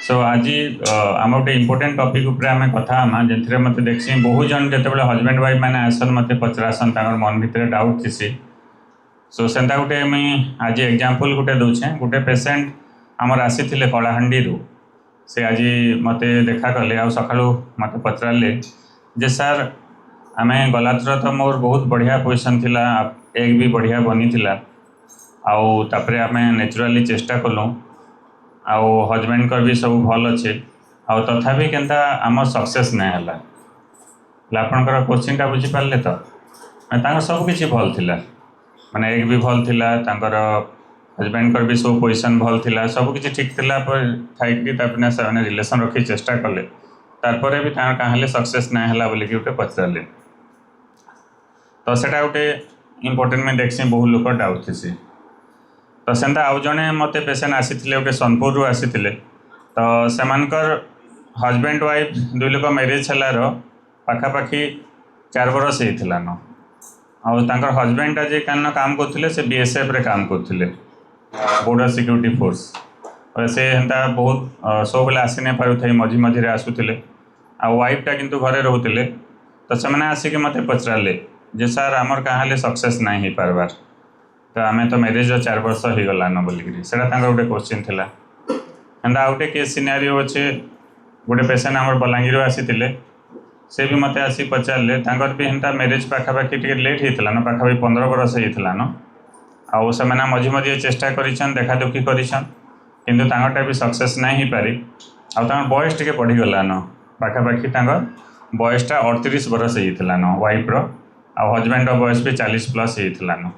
सो आज आम गोटे इम्पोर्टेंट टॉपिक उपर आम कथा जो मत देखी बहुत जन जो हजबैंड वाइफ मैंने आसन मत पचरासन मन भितर डाउट थी। सो सेंता गोटे मुई आज एग्जांपल गोटे दूचे गोटे पेसेंट आमर आसी कलाहांडी से आज मत देखा कले आ सका मत पचारे जे सर आम गला थर तो मोर बहुत बढ़िया पोजिशन थिला एग भी बढ़िया बनी थिला आउे आम नेचुराली चेष्टा कलु आउ हजबैंड कर भी सब भल अच्छे आ तथापि केनता आम सक्सेस नहीं है। आपणकर क्वेश्चन टा बुझीपारे तो सब किसी भल थिला माने एग भी भल थिला हजबैंड कर भी सब पोजिशन भल थिला सब किसी ठीक थिला थी से रिलेशन रखी चेष्टा कले तारपर भी कहाँ सक्सेस नहीं है बोलिक गोटे पचारे तो सेटा गोटे इम्पोर्टेंट में देखसी बहुत लोग डाउट थी। तो सेंता आउ जड़े मत पेसेंट आसी गोटे सोनपुर आसी तो सेमानकर हजबैंड वाइफ दुई लोक मैरिज है पाखापाखि 4 बरस होता न आर हजबैंड आज कान काम करते से बीएसएफ रे काम करते बॉर्डर सिक्योरिटी फोर्स से हेन्ता बहुत सब बेले आसी नहीं पारे मझी मझे आसूले आ वाइफटा किंतु घरे रोते तो से आसिक मत पचारे जे सर आमर कहाँ सक्सेस नहीं हो पार्बार तो आम तो मैरिज 4 वर्ष हो गलान बोलिक गोटे क्वेश्चन थी एंता गोटे केस सिनारियो अच्छे गोटे पेसेंट आम बलांगीर आसी से भी मत आसी पचारे भी हेन्ता मैरिज पाखापाखि टे लेट होता न पाखापाखि 15 बरस होता न आउ से मझी मझे चेष्टा करिछन देखा दुखी करिछन किंतु तांगटा भी सक्सेस नहीं हो पारी आउ बयस टे बढ़ीगलान पाखापाखि बयसटा 38 बरस होता न वाइफ्र आ हजबैंड बयस भी 40+ होता न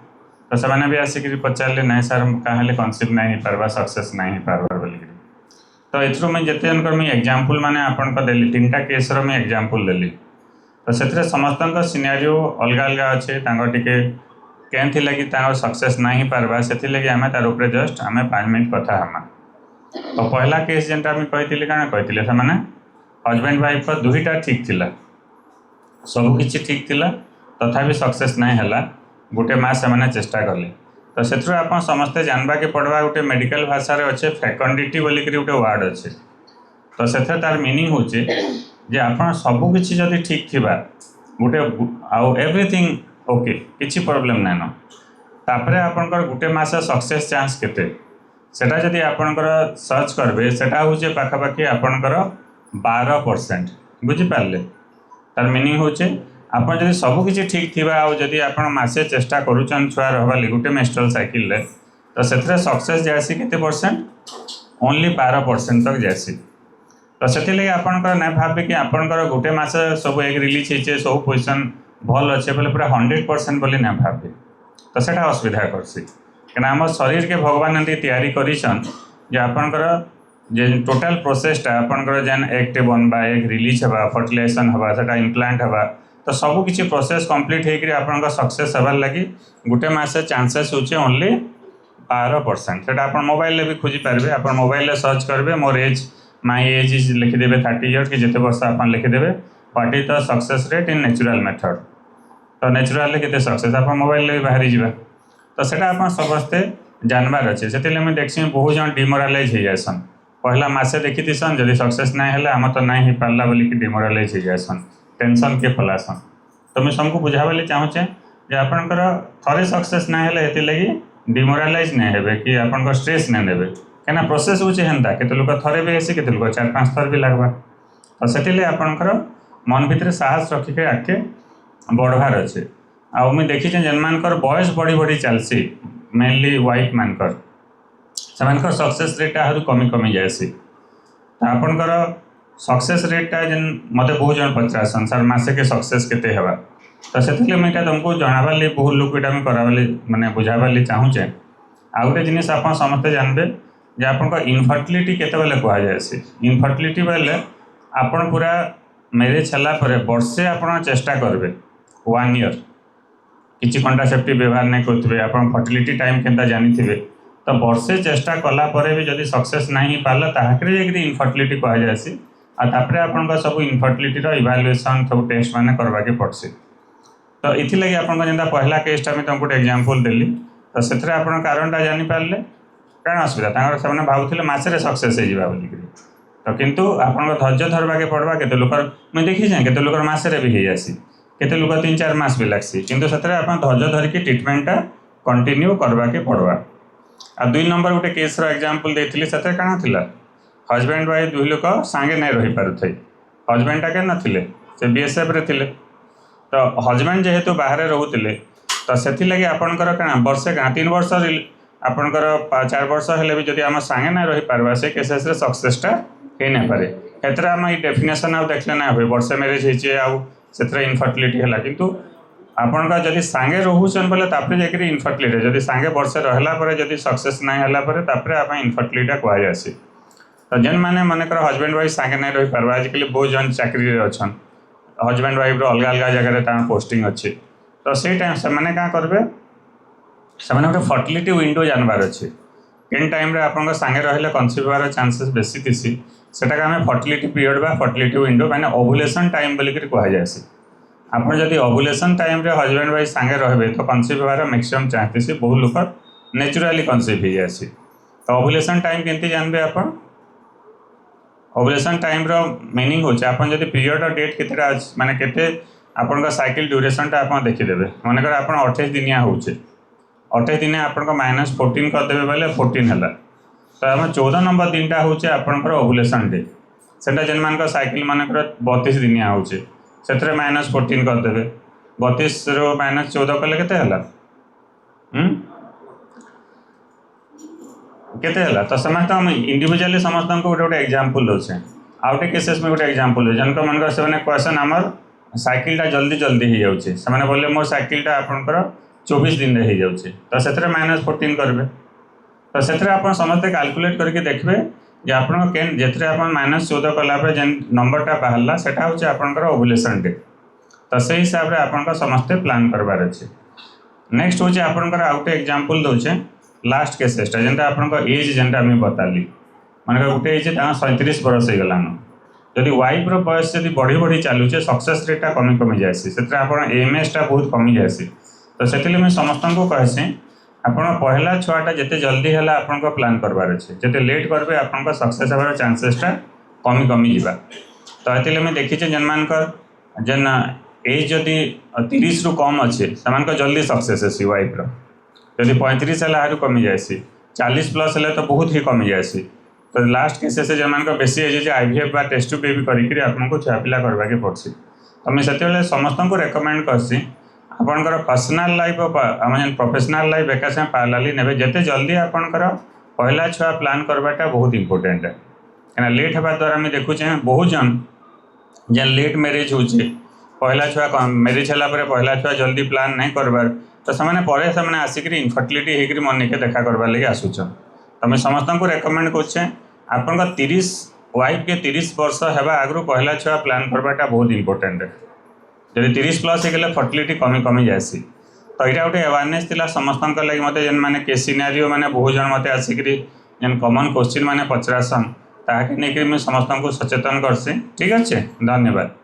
तो से भी आसिक पचारे ना सर कहाँ कनसीव नहीं हो पार्बा सक्सेस नहीं हो पार्बार बोलिक तो ये मुझे जिते जनकर मुझे एग्जांपल माने आपन देली 3टा केसर मुझे एग्जांपल देली तो से समस्त सिनारियो अलग अलग अच्छे टे केन थी कि सक्सेस नहीं हो पार्बा से लगे आम तार उपरे जस्ट आम 5 मिनट कथा हमा। तो पहला केस जेनटा आम कही क्या कही से हजबैंड वाइफ दुईटा ठीक थिला सबकि ठीक थिला तथापि सक्सेस नहीं है गोटे मास से चेष्टा कले तो से आप समस्ते जानवा के पड़वा गोटे मेडिकल भाषा अच्छे फैकंडिटी बोलिक गोटे वार्ड अच्छे तो से तार मीनिंग हूँ जे आप सबकि जदि ठीक थी गोटे आउ एवरीथिंग ओके किसी प्रोब्लेम नाइन तापर आपंकर गोटे मास सक्सेस चांस केते सेटा जदि आपंकर सर्च करबे सेटा हूँ पाखापाखि आपंकर 12% बुझीपारे तार मीनिंग हूँ आप जब सबकि ठीक थी आदि आप मसे चेष्टा करुचन छुआ रहा गोटे मेस्ट्रुअल साइकिल तो से सक्सेस जासी केते परसेंट ओनली 12% तक जासी तो से आपंकर ना भावे कि आपंकर गोटे मास सब एग रिलीज होचे सब पोजिशन भल अच्छे बोले पूरा 100% बोली ना भावे तो सेटा असुविधा करसी क्या आम शरीर के भगवान एमती तैयारी करिछन जे आपंकर जे टोटाल प्रोसेसटा आपंकर जेन एग टे बनवा एग रिलीज हवा फर्टिलाइजेशन हवा सेटा इम्प्लांट हवा तो सब किसी प्रोसेस कंप्लीट होकर आप सक्सेस हबार लगी गोटे मास चांसेस होचे ओनली 12% से आप मोबाइल भी खोजी पारे आप मोबाइल सर्च करेंगे मोर एज माई एज इज लिखिदेवे 30 इयर्स कि जिते वर्ष आप लिखिदेवे what is the success rate in natural method तो नेचुराली केते सक्सेस आप मोबाइल भी बाहरी जावा तो सेटा आप समस्ते जानवर अच्छे से देखी बहुत जन डिमोरालाइज हो जाएसन पहला मसे देखी थीसन जदि सक्सेस नहीं है आम तो नहीं हो पार्ला बोलिक डिमोरालाइज हो जाएसन टेंशन के फलासन तो मुझे सबको बुझावे चाहूचे जे आपनकर थरे सक्सेस ना हेले हेति लगी डिमोरालाइज नहीं हेबे कि आपनकर स्ट्रेस नहीं नेबे केना प्रोसेस होचे हेंता केते लोक थरे भी हेसी केते लोक 4-5 थर भी लागबा तो सेतिले आपनकर मन भितर साहस रखिके आके बढ़वार अच्छे आ मुझे देखी जेनमानकर बयस बढ़ी बढ़ी चलसी मेनली वाइफ मानकर सेमानकर सक्सेस रेट आहरी कमी कमी जाएसी तो आपनकर सक्सेस रेटा जेन मत बहुत जन पचारसन सर मसे के सक्सेस केते हेबा तो से मुझे तुमको जनाबार लिए बहुत लोग यहाँ कराबार माने बुझाबार लिए चाहूचे आ गोटे जिनिस आप समस्ते जानबे जे आपन इनफर्टिलिटी केते बेले कह जाए इनफर्टिलिटी बेले आपन पूरा मैरिज हला परे वर्षे आपन चेष्टा करबे 1 ईयर किसी कंट्रासेप्टिव व्यवहार नहीं करुवे आप फर्टिलिटी टाइम केनता जानी तो वर्षे चेष्टा कला परे भी जदि सक्सेस नहीं पाला ताकरे इनफर्टिलिटी कह जाए आपर आप सब इनफर्टिलिटी इवालुएसन सब टेस्ट मैंने करवाके पड़सी तो इथिलागी आपन जेनता पहला केसटा मैं तुमको गोटे एग्जांपल देली तो से कारणटा जानी पारे कौन असुविधा से भावुले मसरे सक्सेस हो बोलिक तो किंतु आपन धैर्य धरवा के पड़वा के लोकर मुझे देखी जाए के लोकर मसरे भी हो जासी केते लोक 3-4 मास भी लगसी किंतु से धैर्य धरिकी ट्रिटमेंटा कंटिन्यू करवा के पड़वा। आ 2 नंबर गोटे केस एग्जांपल देथिली से काना थिला हजबैंड वाइफ 2 लोक सांगे नहीं रही पारुथे हजबैंडटा के नथिले से बीएसएफ रे थिले तो हजबैंड जेहेतु बाहर रोते तो से लगे आपणकर क्या वर्षे क्या 3 वर्ष आपणकर 4 वर्ष हेले भी जदि आम सांगे ना रही पार्बा से केसेस सक्सेसटा हो ना पारे एतरे आम ये डेफिनेशन आउ देखले ना हुए वर्षे मैरिज होचे आउ से इनफर्टिलिटी है किंतु आपणका जदि सांगे रोचन बोले तापर जाकर इनफर्टिलिटी जदि सांगे वर्षे रहा जदि सक्सेस ना है आप इनफर्टिलिटी कहुसी तो जेन मैंने मनकर हजबैंड वाइफ सांगे नहीं रही पार्बा आजिकल बहुत जन चाकरी अच्छा हजबैंड वाइफ अलग अलग जगह पोस्टिंग अच्छी तो से टाइम से मैंने क्या करेंगे से गोटे फर्टिलिटी विंडो जानवर अच्छे केन टाइम रे आपन सांगे रहिले कनसीव होवार चांसेस बेसी थिसी सेटा आम फर्टिलिटी पीरियड बा फर्टिलिटी विंडो माने ओव्युलेशन टाइम बोलिक कह जाएसी आपन जदि ओव्युलेशन टाइम रे हजबैंड वाइफ सांगे रहे तो कनसीव होवार मैक्सिमम चांस थिसी बहुत लोक नेचुराली कनसीव हो जाएसी तो ओव्युलेशन टाइम केमती जानबे आपन ओव्युलेशन टाइम रो मीनिंग होचे आपन जदि पीरियड डेट केतेटा माने केते आपन साइकिल ड्यूरेशनटा आप देखीदेवे मनकर आप 28 दिनिया होचे 28 दिन आपन -14 करदेवे बोले 14 है तो आम 14 नंबर दिनटा हूँ आपंकर ओव्युलेशन डे से जेन मान साइकिल मानकर 32 दिनिया होचे से -14 करदेवे 32 रो -14 कले केते हला तो समस्त हम इंडिविजुअली समस्त को गोटे गोटे एग्जांपल दौचे आउटे केसेस में गोटे एग्जांपल जनक मन से क्वेश्चन आमर साइकिलटा जल्दी जल्दी हो जाऊे से बोले मोर साइकिलटा आपंकर 24 दिन हो जाऊे तो से -14 करेंगे तो से समस्ते कैलकुलेट करके देखिए जे आप -14 कलापर जेन नंबरटा बाहर से आपंकर ओव्युलेशन डे तो से हिसाब से आप समस्ते प्लान करवार अच्छे। नेक्स्ट हूँ आपंकर आउटे एग्जांपल दौचे लास्ट केसेसटा जेनटा आपंकर एज जेनटा आम बताली मन गोटे एज 37 बरस हो गलान जदि वाइफ बयस जब बढ़ी बढ़ी चलुचे सक्सेस रेटा कमी कमी जाएसी से एमएसटा बहुत कमी जाएसी तो से मुझे समस्त को कहसी आप पहला छुआटा जिते जल्दी है आपन प्लान करवार अच्छे जिते लेट करेंगे आप सक्सेस होवार चांसेसटा कमी कमी जा तो ये मुझे देखी जेन मानकर जेन एज जदि 30 रु कम अच्छे से जल्दी सक्सेस आसी वाइफ जदि 35 है आरु कमी जाएसी 40+ है तो बहुत ही कमी जाएसी तो लास्ट केसेस जो मान बेसी एज आईवीएफ बा टेस्ट टू बेबी करी आपको छुआ पिला करवा के पड़सी तो मुझे से समस्त को रेकमेंड करसी आपंकर पर्सनाल लाइफ आम जेन प्रोफेशनल लाइफ एका साथ पार्लाली ने जिते जल्दी आपंकर पहला छुआ प्लान करवाटा बहुत इंपोर्टेंट है क्या लेट होगा द्वारा आम देखुचे बहुत जन जेन लेट मैरिज होचे पहला छुआ मैरिज है पहला छुआ जल्दी प्लान नहीं करवार तो से आसिक इनफर्टिलिटी होकर मन के देखा करवा लगे आसुचन तो मैं समस्त को रेकमेंड करे आपन 30 वाइफ के 30 वर्ष है आगु पहला छुआ प्लान करवाटा बहुत इंपोर्टेंट है जब 30+ हो फर्टिलिटी कमी कमी जाएसी तो यहाँ गोटे अवेयरनेस थिला समस्त लगे मत जेन मैंने के सिनारियो मैंने बहुत जन मत आसिक जेन कमन क्वेश्चन मैंने पचरासन ताकि नहीं समस्त को सचेतन करसी। ठीक अच्छे, धन्यवाद।